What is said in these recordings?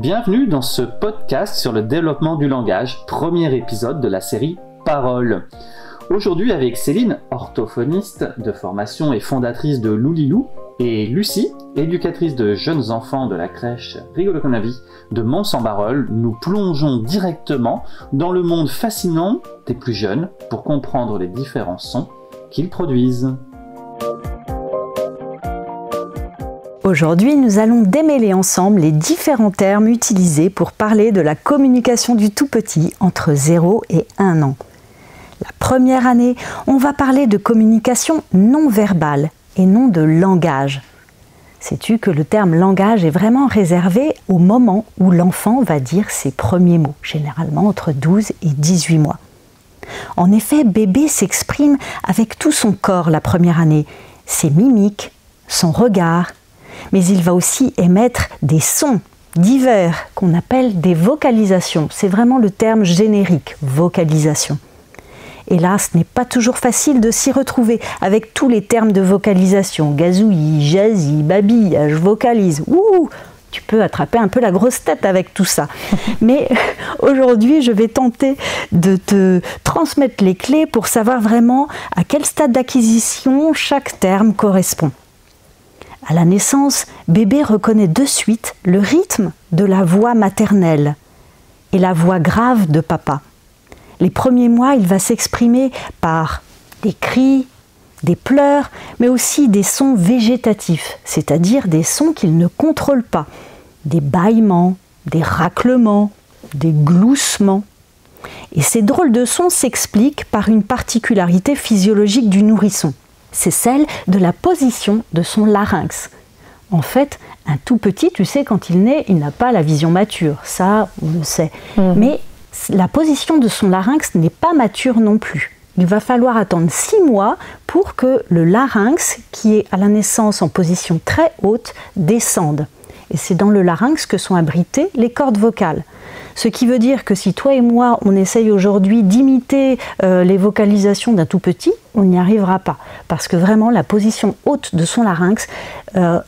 Bienvenue dans ce podcast sur le développement du langage, premier épisode de la série Paroles. Aujourd'hui avec Céline, orthophoniste de formation et fondatrice de Loulilou, et Lucie, éducatrice de jeunes enfants de la crèche Rigolo-Conavi de Mons-en-Barœul, nous plongeons directement dans le monde fascinant des plus jeunes pour comprendre les différents sons qu'ils produisent. Aujourd'hui, nous allons démêler ensemble les différents termes utilisés pour parler de la communication du tout petit entre 0 et 1 an. La première année, on va parler de communication non verbale et non de langage. Sais-tu que le terme langage est vraiment réservé au moment où l'enfant va dire ses premiers mots, généralement entre 12 et 18 mois. En effet, bébé s'exprime avec tout son corps la première année, ses mimiques, son regard, mais il va aussi émettre des sons divers qu'on appelle des vocalisations. C'est vraiment le terme générique, vocalisation. Et là, ce n'est pas toujours facile de s'y retrouver avec tous les termes de vocalisation. Gazouillis, jazzy, babillage, vocalise. Ouh, tu peux attraper un peu la grosse tête avec tout ça. Mais aujourd'hui, je vais tenter de te transmettre les clés pour savoir vraiment à quel stade d'acquisition chaque terme correspond. À la naissance, bébé reconnaît de suite le rythme de la voix maternelle et la voix grave de papa. Les premiers mois, il va s'exprimer par des cris, des pleurs, mais aussi des sons végétatifs, c'est-à-dire des sons qu'il ne contrôle pas, des bâillements, des raclements, des gloussements. Et ces drôles de sons s'expliquent par une particularité physiologique du nourrisson. C'est celle de la position de son larynx. En fait, un tout petit, tu sais, quand il naît, il n'a pas la vision mature. Ça, on le sait. Mais la position de son larynx n'est pas mature non plus. Il va falloir attendre 6 mois pour que le larynx, qui est à la naissance en position très haute, descende. Et c'est dans le larynx que sont abritées les cordes vocales. Ce qui veut dire que si toi et moi, on essaye aujourd'hui d'imiter les vocalisations d'un tout petit, on n'y arrivera pas. Parce que vraiment, la position haute de son larynx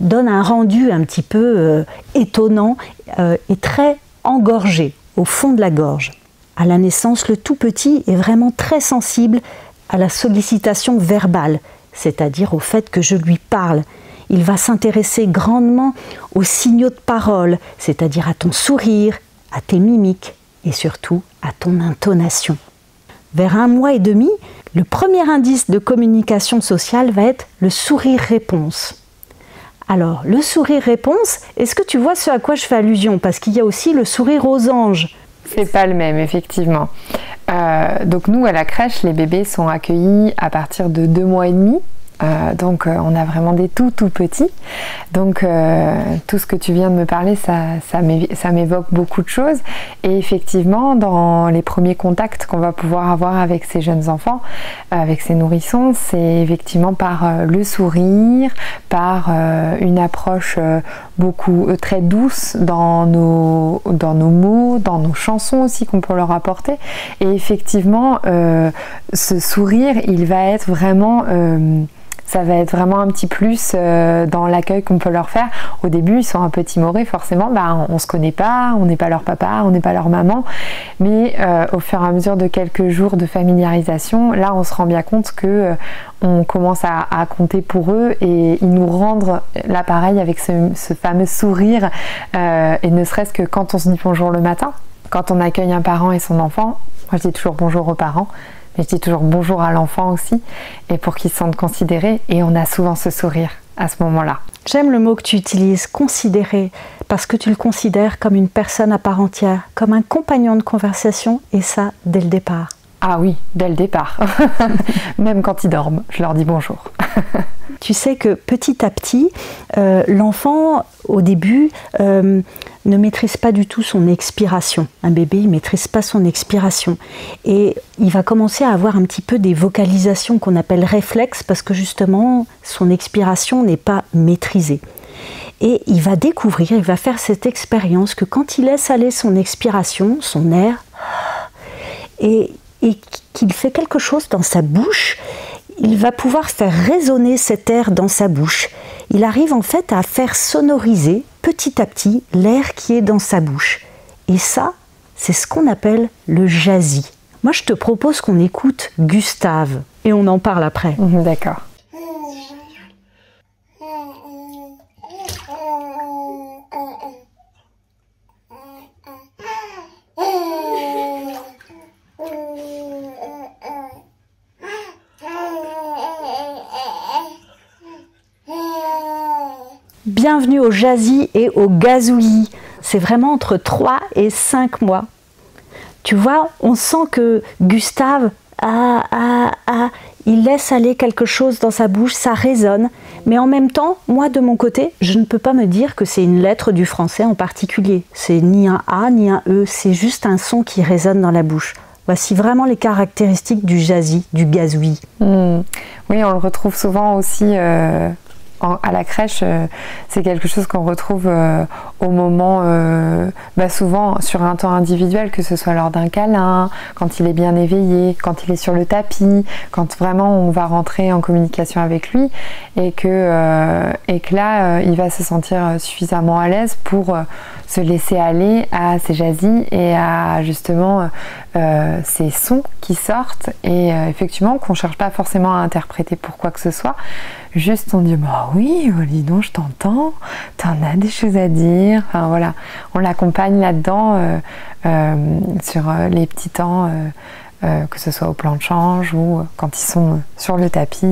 donne un rendu un petit peu étonnant et très engorgé, au fond de la gorge. À la naissance, le tout petit est vraiment très sensible à la sollicitation verbale, c'est-à-dire au fait que je lui parle. Il va s'intéresser grandement aux signaux de parole, c'est-à-dire à ton sourire, à tes mimiques et surtout à ton intonation. Vers 1 mois et demi, le premier indice de communication sociale va être le sourire-réponse. Alors, le sourire-réponse, est-ce que tu vois ce à quoi je fais allusion? Parce qu'il y a aussi le sourire aux anges. C'est pas le même, effectivement. Donc nous, à la crèche, les bébés sont accueillis à partir de 2 mois et demi. Donc on a vraiment des tout petits. Donc tout ce que tu viens de me parler, ça m'évoque beaucoup de choses. Et effectivement, dans les premiers contacts qu'on va pouvoir avoir avec ces jeunes enfants, avec ces nourrissons, c'est effectivement par le sourire, par une approche très douce dans nos mots, dans nos chansons aussi qu'on peut leur apporter. Et effectivement, ce sourire, il va être vraiment... ça va être vraiment un petit plus dans l'accueil qu'on peut leur faire. Au début, ils sont un peu timorés, forcément, on ne se connaît pas, on n'est pas leur papa, on n'est pas leur maman. Mais au fur et à mesure de quelques jours de familiarisation, là, on se rend bien compte que on commence à compter pour eux et ils nous rendent l'appareil avec ce fameux sourire. Et ne serait-ce que quand on se dit bonjour le matin, quand on accueille un parent et son enfant, moi je dis toujours bonjour aux parents. Mais je dis toujours bonjour à l'enfant aussi, et pour qu'il se sente considéré, et on a souvent ce sourire à ce moment-là. J'aime le mot que tu utilises, considérer, parce que tu le considères comme une personne à part entière, comme un compagnon de conversation, et ça, dès le départ. Ah oui, dès le départ. Même quand ils dorment, je leur dis bonjour. Tu sais que petit à petit, l'enfant, au début, ne maîtrise pas du tout son expiration. Un bébé, il ne maîtrise pas son expiration. Et il va commencer à avoir un petit peu des vocalisations qu'on appelle réflexes, parce que justement, son expiration n'est pas maîtrisée. Et il va découvrir, il va faire cette expérience que quand il laisse aller son expiration, son air, et qu'il fait quelque chose dans sa bouche, il va pouvoir faire résonner cet air dans sa bouche. il arrive en fait à faire sonoriser petit à petit l'air qui est dans sa bouche. Et ça, c'est ce qu'on appelle le jazzy. Moi, je te propose qu'on écoute Gustave et on en parle après. D'accord. Bienvenue au jazzy et au gazouillis. C'est vraiment entre 3 et 5 mois. Tu vois, on sent que Gustave, il laisse aller quelque chose dans sa bouche, ça résonne. Mais en même temps, moi de mon côté, je ne peux pas me dire que c'est une lettre du français en particulier. C'est ni un A ni un E, c'est juste un son qui résonne dans la bouche. Voici vraiment les caractéristiques du jazzy, du gazouillis. Oui, on le retrouve souvent aussi à la crèche. C'est quelque chose qu'on retrouve au moment, souvent sur un temps individuel, que ce soit lors d'un câlin, quand il est bien éveillé, quand il est sur le tapis, quand vraiment on va rentrer en communication avec lui et que là, il va se sentir suffisamment à l'aise pour se laisser aller à ses jazzis et à justement ces sons qui sortent et effectivement qu'on ne cherche pas forcément à interpréter pour quoi que ce soit. Juste on dit bah oui, dis donc, je t'entends, t'en as des choses à dire. Enfin voilà, on l'accompagne là-dedans sur les petits temps, que ce soit au plan de change ou quand ils sont sur le tapis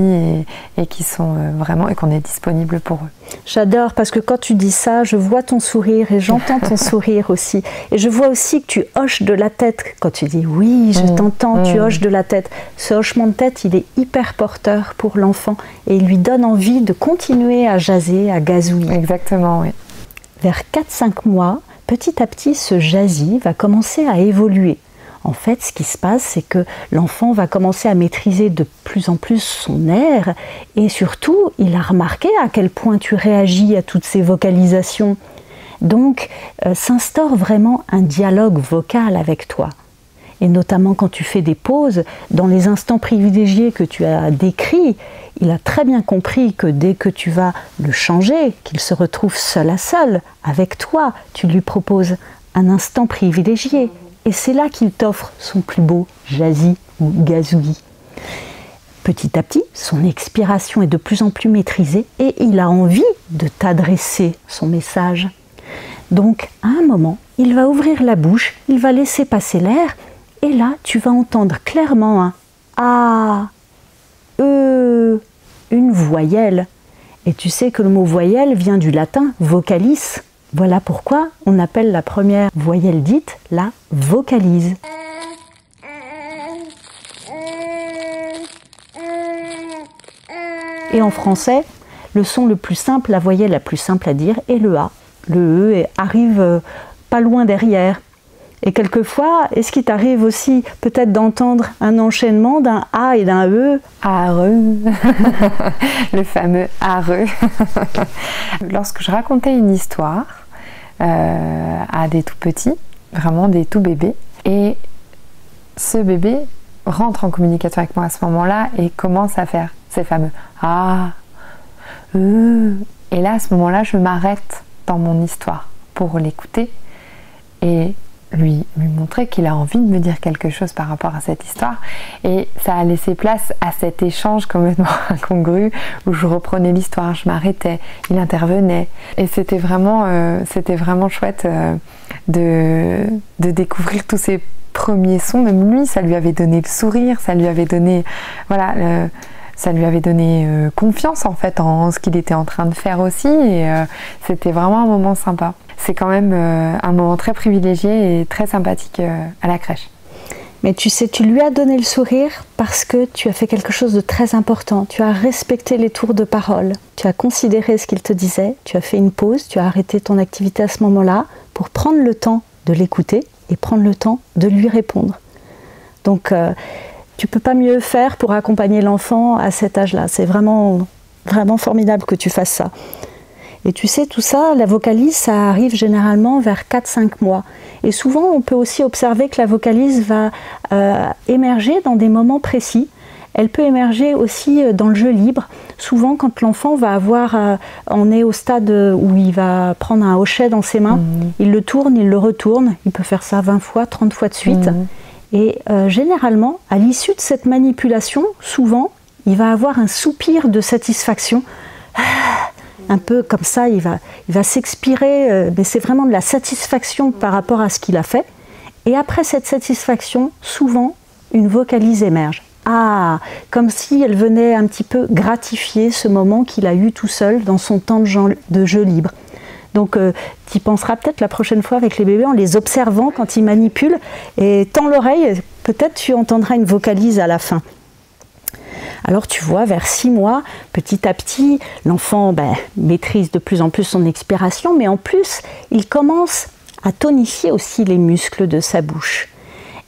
et qui sont vraiment et qu'on est disponible pour eux. J'adore parce que quand tu dis ça, je vois ton sourire et j'entends ton sourire aussi. Et je vois aussi que tu hoches de la tête quand tu dis oui, je t'entends, tu hoches de la tête. Ce hochement de tête, il est hyper porteur pour l'enfant et il lui donne envie de continuer à jaser, à gazouiller. Exactement, oui. Vers 4-5 mois, petit à petit, ce jazzy va commencer à évoluer. En fait, ce qui se passe, c'est que l'enfant va commencer à maîtriser de plus en plus son air et surtout, il a remarqué à quel point tu réagis à toutes ces vocalisations. Donc, s'instaure vraiment un dialogue vocal avec toi. Et notamment quand tu fais des pauses, dans les instants privilégiés que tu as décrits, il a très bien compris que dès que tu vas le changer, qu'il se retrouve seul à seul avec toi, tu lui proposes un instant privilégié. Et c'est là qu'il t'offre son plus beau jazzy ou gazouillis. Petit à petit, son expiration est de plus en plus maîtrisée et il a envie de t'adresser son message. Donc, à un moment, il va ouvrir la bouche, il va laisser passer l'air et là, tu vas entendre clairement un A, E, une voyelle. Et tu sais que le mot voyelle vient du latin vocalis. Voilà pourquoi on appelle la première voyelle dite la vocalise. Et en français, le son le plus simple, la voyelle la plus simple à dire est le A. Le E arrive pas loin derrière. Et quelquefois, est-ce qu'il t'arrive aussi peut-être d'entendre un enchaînement d'un A et d'un E? Areux, le fameux areux. Lorsque je racontais une histoire à des tout petits, vraiment des tout bébés, et ce bébé rentre en communication avec moi à ce moment-là et commence à faire ces fameux A, E. Et là, à ce moment-là, je m'arrête dans mon histoire pour l'écouter et lui montrer qu'il a envie de me dire quelque chose par rapport à cette histoire. Et ça a laissé place à cet échange complètement incongru où je reprenais l'histoire, je m'arrêtais, il intervenait. Et c'était vraiment chouette de découvrir tous ces premiers sons. Même lui, ça lui avait donné le sourire, ça lui avait donné confiance en fait en ce qu'il était en train de faire aussi et c'était vraiment un moment sympa. C'est quand même un moment très privilégié et très sympathique à la crèche. Mais tu sais, tu lui as donné le sourire parce que tu as fait quelque chose de très important. Tu as respecté les tours de parole. Tu as considéré ce qu'il te disait. Tu as fait une pause. Tu as arrêté ton activité à ce moment-là pour prendre le temps de l'écouter et prendre le temps de lui répondre. Donc, tu ne peux pas mieux faire pour accompagner l'enfant à cet âge-là. C'est vraiment, vraiment formidable que tu fasses ça. Et tu sais, tout ça, la vocalise, ça arrive généralement vers 4-5 mois. Et souvent, on peut aussi observer que la vocalise va émerger dans des moments précis. elle peut émerger aussi dans le jeu libre. Souvent, quand l'enfant va on est au stade où il va prendre un hochet dans ses mains, il le tourne, il le retourne, il peut faire ça 20 fois, 30 fois de suite. Et généralement, à l'issue de cette manipulation, souvent, il va avoir un soupir de satisfaction. Un peu comme ça, il va s'expirer, mais c'est vraiment de la satisfaction par rapport à ce qu'il a fait. Et après cette satisfaction, souvent, une vocalise émerge. Ah, comme si elle venait un petit peu gratifier ce moment qu'il a eu tout seul dans son temps de jeu libre. Donc, tu y penseras peut-être la prochaine fois avec les bébés en les observant quand ils manipulent. Et tends l'oreille, peut-être tu entendras une vocalise à la fin. Alors tu vois, vers 6 mois, petit à petit, l'enfant maîtrise de plus en plus son expiration, mais en plus, il commence à tonifier aussi les muscles de sa bouche.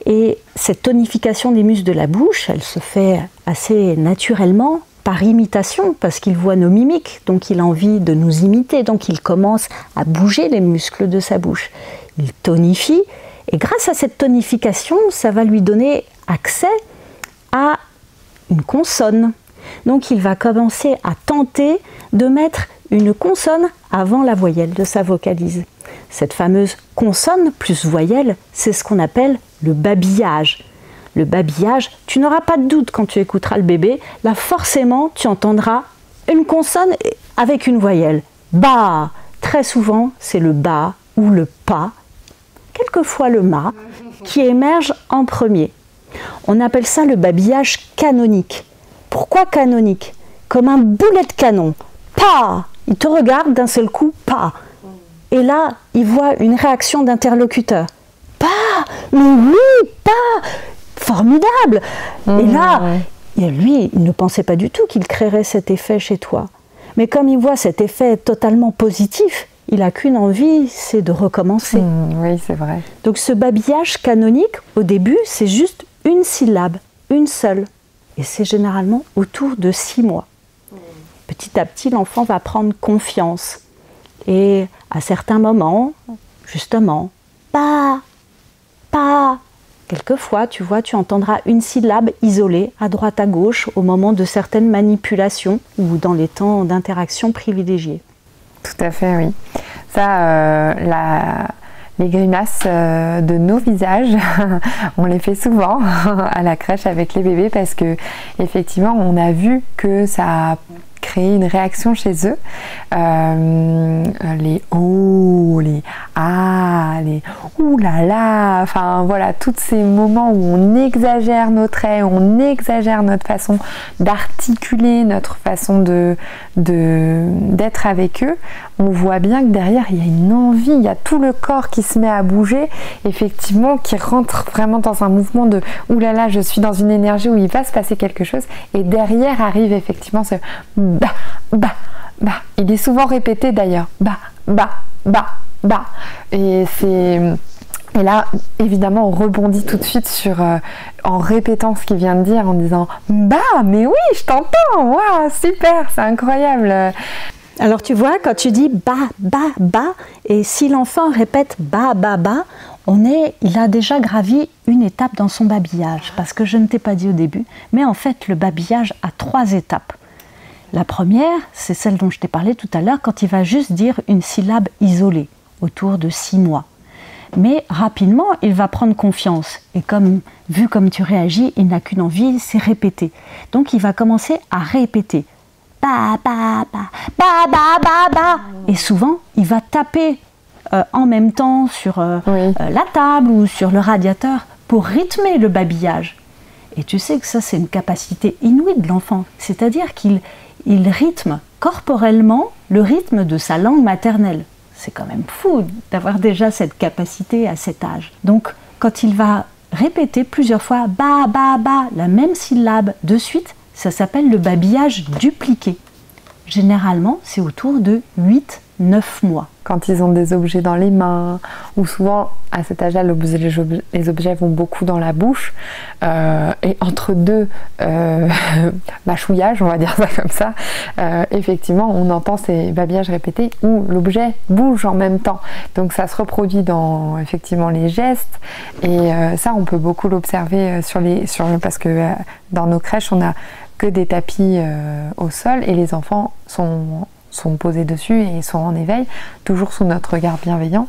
Et cette tonification des muscles de la bouche, elle se fait assez naturellement, par imitation, parce qu'il voit nos mimiques, donc il a envie de nous imiter, donc il commence à bouger les muscles de sa bouche. Il tonifie, et grâce à cette tonification, ça va lui donner accès à une consonne. Donc il va commencer à tenter de mettre une consonne avant la voyelle de sa vocalise. Cette fameuse consonne plus voyelle, c'est ce qu'on appelle le babillage. Le babillage, tu n'auras pas de doute quand tu écouteras le bébé, là forcément tu entendras une consonne avec une voyelle. Ba, très souvent c'est le ba ou le pa, quelquefois le ma, qui émerge en premier. On appelle ça le babillage canonique. Pourquoi canonique? Comme un boulet de canon. Pa! Il te regarde d'un seul coup, pa! Et là, il voit une réaction d'interlocuteur. Pa! Mais oui, pa! Formidable! Et là, lui, il ne pensait pas du tout qu'il créerait cet effet chez toi. Mais comme il voit cet effet totalement positif, il n'a qu'une envie, c'est de recommencer. Oui, c'est vrai. Donc ce babillage canonique, au début, c'est juste une syllabe, une seule. Et c'est généralement autour de 6 mois. Petit à petit, l'enfant va prendre confiance. Et à certains moments, justement, pa, pa. Quelquefois, tu vois, tu entendras une syllabe isolée à droite à gauche au moment de certaines manipulations ou dans les temps d'interaction privilégiés. Tout à fait, oui. Ça, les grimaces de nos visages, on les fait souvent à la crèche avec les bébés parce que effectivement, on a vu que ça a créé une réaction chez eux. Les oh, les ah, les ouh là là, enfin voilà, tous ces moments où on exagère nos traits, on exagère notre façon d'articuler, notre façon d'être avec eux, on voit bien que derrière il y a une envie, il y a tout le corps qui se met à bouger, effectivement, qui rentre vraiment dans un mouvement de ouh là là, je suis dans une énergie où il va se passer quelque chose, et derrière arrive effectivement ce ba, ba, ba. Il est souvent répété d'ailleurs, ba, ba, ba, ba. Et là, évidemment, on rebondit tout de suite en répétant ce qu'il vient de dire, en disant bah, mais oui, je t'entends, waouh, super, c'est incroyable. Alors tu vois, quand tu dis ba, ba, ba, et si l'enfant répète ba, ba, ba, il a déjà gravi une étape dans son babillage, parce que je ne t'ai pas dit au début, mais en fait, le babillage a 3 étapes. La première, c'est celle dont je t'ai parlé tout à l'heure, quand il va juste dire une syllabe isolée, autour de 6 mois. Mais rapidement, il va prendre confiance. Et vu comme tu réagis, il n'a qu'une envie, c'est répéter. Donc il va commencer à répéter. Ba, ba, ba, ba, ba, ba, ba. Et souvent, il va taper en même temps sur la table ou sur le radiateur pour rythmer le babillage. Et tu sais que ça, c'est une capacité inouïe de l'enfant. C'est-à-dire qu'il rythme corporellement le rythme de sa langue maternelle. C'est quand même fou d'avoir déjà cette capacité à cet âge. Donc, quand il va répéter plusieurs fois ba, ba, ba, la même syllabe de suite, ça s'appelle le babillage dupliqué. Généralement, c'est autour de 8 9 mois. Quand ils ont des objets dans les mains, ou souvent à cet âge-là, les objets vont beaucoup dans la bouche, et entre deux mâchouillages, on va dire ça comme ça, effectivement, on entend ces babillages répétés où l'objet bouge en même temps. Donc ça se reproduit dans effectivement les gestes, et ça, on peut beaucoup l'observer parce que dans nos crèches, on n'a que des tapis au sol, et les enfants sont posés dessus et ils sont en éveil, toujours sous notre regard bienveillant.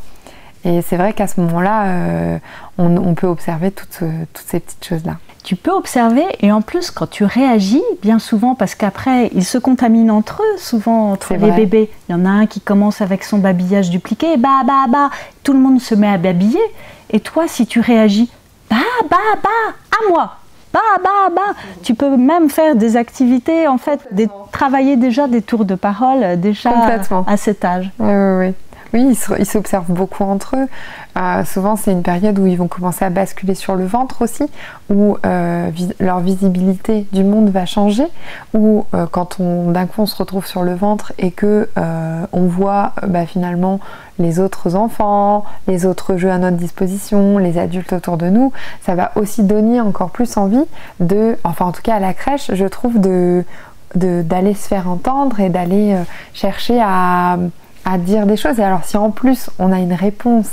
Et c'est vrai qu'à ce moment-là, on peut observer toutes ces petites choses-là. Tu peux observer, et en plus, quand tu réagis, bien souvent, parce qu'après, ils se contaminent entre eux, souvent entre les bébés. Il y en a un qui commence avec son babillage dupliqué, tout le monde se met à babiller. Et toi, si tu réagis, à moi, tu peux même faire des activités, en fait, travailler déjà des tours de parole déjà à cet âge. Oui, ils s'observent beaucoup entre eux. Souvent, c'est une période où ils vont commencer à basculer sur le ventre aussi, où leur visibilité du monde va changer, où quand d'un coup on se retrouve sur le ventre et que on voit finalement les autres enfants, les autres jeux à notre disposition, les adultes autour de nous, ça va aussi donner encore plus envie enfin en tout cas à la crèche, je trouve, d'aller se faire entendre et d'aller chercher à dire des choses. Et alors si en plus on a une réponse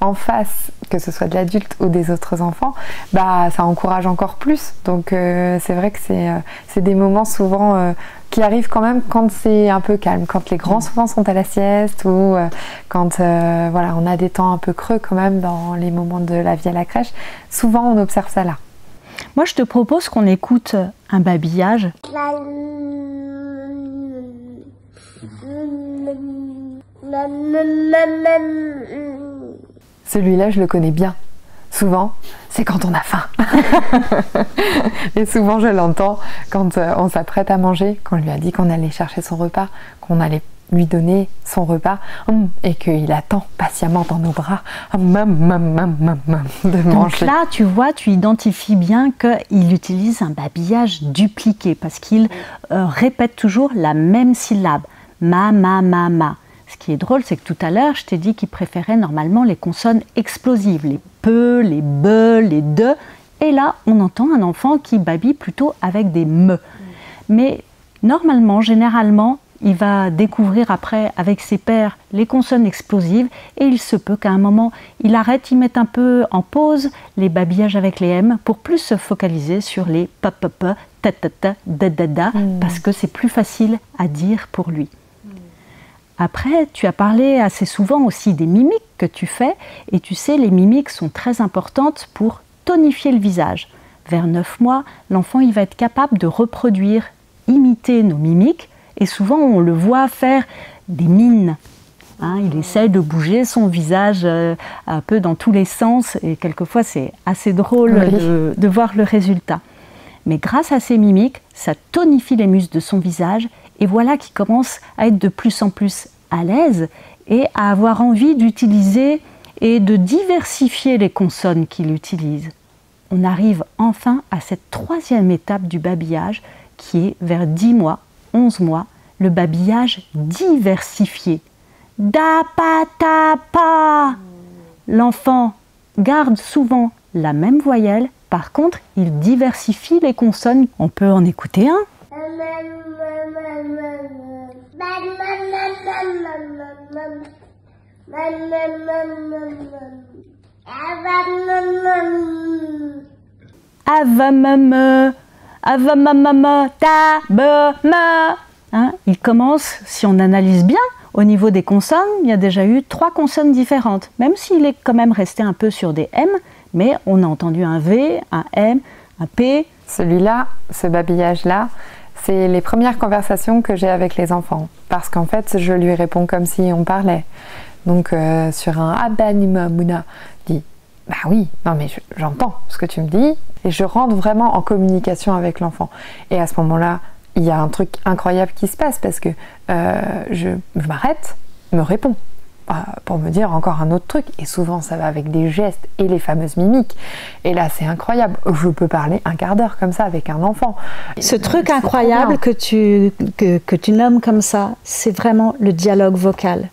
en face, que ce soit de l'adulte ou des autres enfants, ça encourage encore plus. Donc c'est vrai que c'est des moments souvent qui arrivent quand même quand c'est un peu calme, quand les grands souvent sont à la sieste, ou quand on a des temps un peu creux quand même dans les moments de la vie à la crèche. Souvent on observe ça là. Moi je te propose qu'on écoute un babillage. Celui-là, je le connais bien. Souvent, c'est quand on a faim. Et souvent, je l'entends quand on s'apprête à manger, qu'on lui a dit qu'on allait chercher son repas, qu'on allait lui donner son repas, et qu'il attend patiemment dans nos bras de manger. Donc là, tu vois, tu identifies bien qu'il utilise un babillage dupliqué, parce qu'il répète toujours la même syllabe. Ma. Ce qui est drôle, c'est que tout à l'heure, je t'ai dit qu'il préférait normalement les consonnes explosives, les pe, les be, les de. Et là, on entend un enfant qui babille plutôt avec des me. Mais normalement, généralement, il va découvrir après, avec ses pairs, les consonnes explosives. Et il se peut qu'à un moment, il arrête, il mette un peu en pause les babillages avec les M pour plus se focaliser sur les pa, ta, da, parce que c'est plus facile à dire pour lui. Après, tu as parlé assez souvent aussi des mimiques que tu fais, et tu sais, les mimiques sont très importantes pour tonifier le visage. Vers 9 mois, l'enfant il va être capable de reproduire, imiter nos mimiques, et souvent on le voit faire des mines. Il essaie de bouger son visage un peu dans tous les sens, et quelquefois c'est assez drôle de voir le résultat. Mais grâce à ces mimiques, ça tonifie les muscles de son visage, et voilà qu'il commence à être de plus en plus à l'aise et à avoir envie d'utiliser et de diversifier les consonnes qu'il utilise. On arrive enfin à cette troisième étape du babillage qui est vers 10 mois, 11 mois, le babillage diversifié. Da, pa, ta, pa. L'enfant garde souvent la même voyelle, par contre, il diversifie les consonnes. On peut en écouter un. Il commence, si on analyse bien, au niveau des consonnes, il y a déjà eu 3 consonnes différentes, même s'il est quand même resté un peu sur des M, mais on a entendu un V, un M, un P. Celui-là, ce babillage-là, c'est les premières conversations que j'ai avec les enfants, parce qu'en fait, je lui réponds comme si on parlait. Donc, sur un Abanima Mouna, je dis bah oui, non mais j'entends ce que tu me dis, et je rentre vraiment en communication avec l'enfant. Et à ce moment-là, il y a un truc incroyable qui se passe, parce que je m'arrête, me réponds pour me dire encore un autre truc, et souvent ça va avec des gestes et les fameuses mimiques, et là c'est incroyable, je peux parler un quart d'heure comme ça avec un enfant. Ce truc incroyable que tu nommes comme ça, c'est vraiment le dialogue vocal.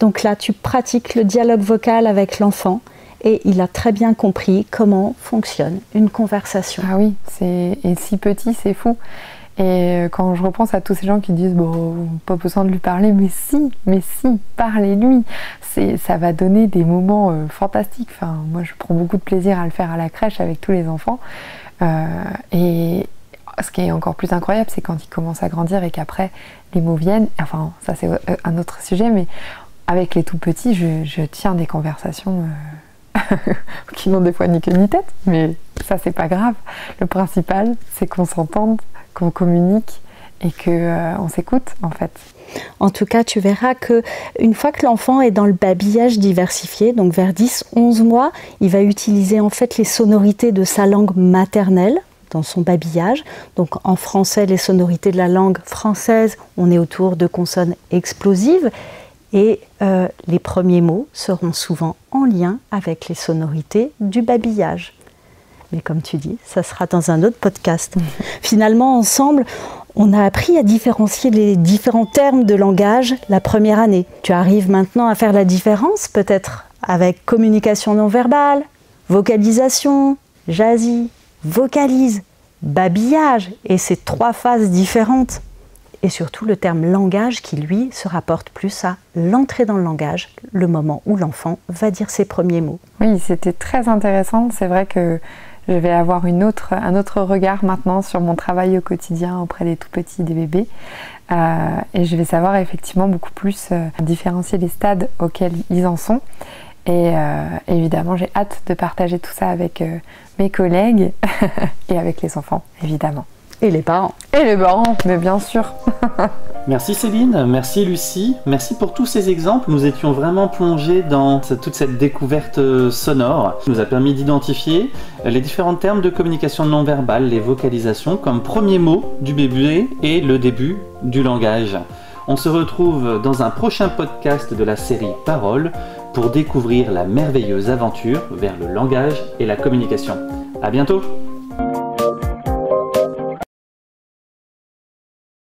Donc là, tu pratiques le dialogue vocal avec l'enfant et il a très bien compris comment fonctionne une conversation. Ah oui, et si petit, c'est fou. Et quand je repense à tous ces gens qui disent bon, pas besoin de lui parler, mais si, parlez-lui. Ça va donner des moments fantastiques. Enfin, moi, je prends beaucoup de plaisir à le faire à la crèche avec tous les enfants. Et ce qui est encore plus incroyable, c'est quand ils commencent à grandir et qu'après les mots viennent. Enfin, ça c'est un autre sujet, mais avec les tout petits, je tiens des conversations qui n'ont des fois ni queue ni tête, mais ça c'est pas grave. Le principal, c'est qu'on s'entende, qu'on communique et qu'on s'écoute en fait. En tout cas, tu verras que une fois que l'enfant est dans le babillage diversifié, donc vers 10-11 mois, il va utiliser en fait les sonorités de sa langue maternelle dans son babillage. Donc en français, les sonorités de la langue française, on est autour de consonnes explosives et les premiers mots seront souvent en lien avec les sonorités du babillage. Mais comme tu dis, ça sera dans un autre podcast. Finalement, ensemble, on a appris à différencier les différents termes de langage la première année. Tu arrives maintenant à faire la différence, peut-être avec communication non verbale, vocalisation, jazzy, vocalise, babillage, et ces 3 phases différentes. Et surtout le terme langage qui, lui, se rapporte plus à l'entrée dans le langage, le moment où l'enfant va dire ses premiers mots. Oui, c'était très intéressant. C'est vrai que je vais avoir un autre regard maintenant sur mon travail au quotidien auprès des tout-petits, des bébés. Et je vais savoir effectivement beaucoup plus différencier les stades auxquels ils en sont. Et évidemment, j'ai hâte de partager tout ça avec mes collègues et avec les enfants, évidemment. Et les parents. Et les parents, mais bien sûr. Merci Céline, merci Lucie, merci pour tous ces exemples. Nous étions vraiment plongés dans toute cette découverte sonore. Ça nous a permis d'identifier les différents termes de communication non verbale, les vocalisations comme premier mot du bébé et le début du langage. On se retrouve dans un prochain podcast de la série Paroles pour découvrir la merveilleuse aventure vers le langage et la communication. À bientôt!